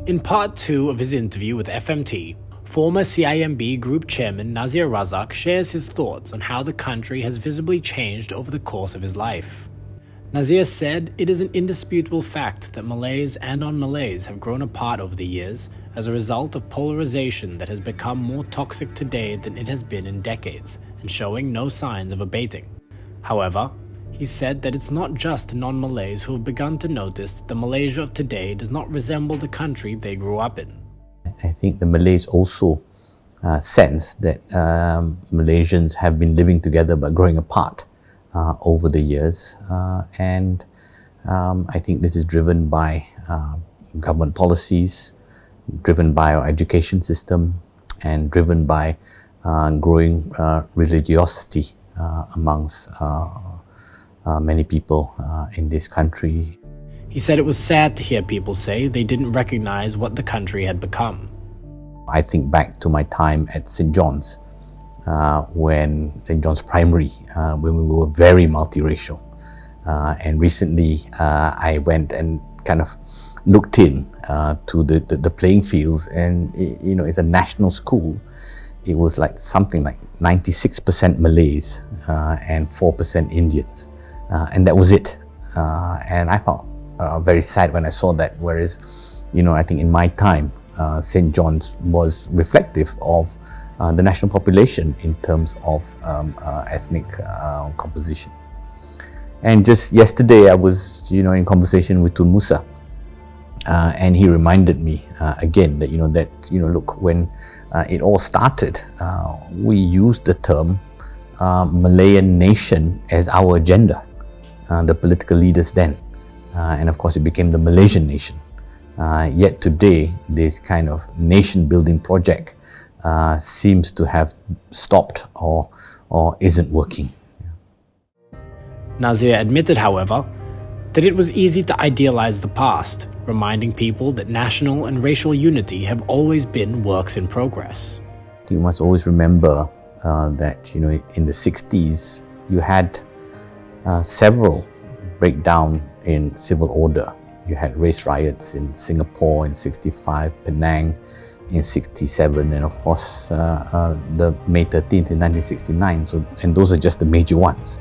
In part 2 of his interview with FMT, former CIMB Group Chairman Nazir Razak shares his thoughts on how the country has visibly changed over the course of his life. Nazir said it is an indisputable fact that Malays and non-Malays have grown apart over the years as a result of polarisation that has become more toxic today than it has been in decades and showing no signs of abating. However, he said that it's not just non-Malays who have begun to notice that the Malaysia of today does not resemble the country they grew up in. I think the Malays also sense that Malaysians have been living together but growing apart over the years, and I think this is driven by government policies, driven by our education system, and driven by growing religiosity amongst many people in this country. He said it was sad to hear people say they didn't recognize what the country had become. I think back to my time at St. John's, when St. John's Primary, when we were very multiracial. And recently I went and kind of looked in to the playing fields, and it's a national school. It was like something like 96% Malays and 4% Indians. And that was it. And I felt very sad when I saw that, whereas, I think in my time, St. John's was reflective of the national population in terms of ethnic composition. And just yesterday, I was, in conversation with Tun Musa, and he reminded me again that, look, when it all started, we used the term Malayan nation as our agenda, the political leaders then. And of course, it became the Malaysian nation. Yet today, this kind of nation-building project seems to have stopped or isn't working. Nazir admitted, however, that it was easy to idealize the past, reminding people that national and racial unity have always been works in progress. You must always remember that, in the 60s, you had several breakdown in civil order. You had race riots in Singapore in 65, Penang in 67, and of course the May 13th in 1969. And those are just the major ones.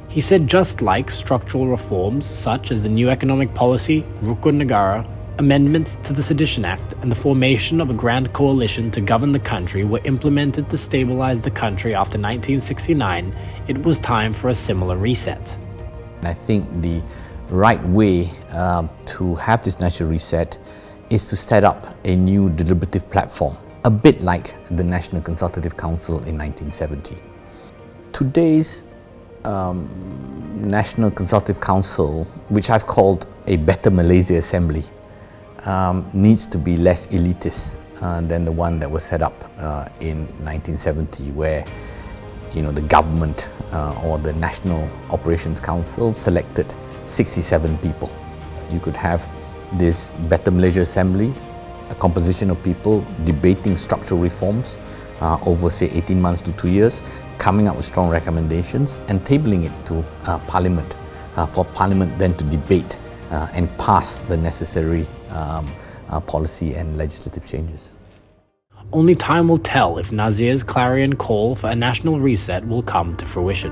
He said just like structural reforms such as the new economic policy, Rukun Negara, amendments to the Sedition Act, and the formation of a grand coalition to govern the country were implemented to stabilize the country after 1969, it was time for a similar reset. I think the right way to have this national reset is to set up a new deliberative platform, a bit like the National Consultative Council in 1970. Today's National Consultative Council, which I've called a Better Malaysia Assembly, needs to be less elitist than the one that was set up in 1970, where the government or the National Operations Council selected 67 people. You could have this Better Malaysia Assembly, a composition of people debating structural reforms over, say, 18 months to 2 years, coming up with strong recommendations and tabling it to Parliament, for Parliament then to debate and pass the necessary policy and legislative changes. Only time will tell if Nazir's clarion call for a national reset will come to fruition.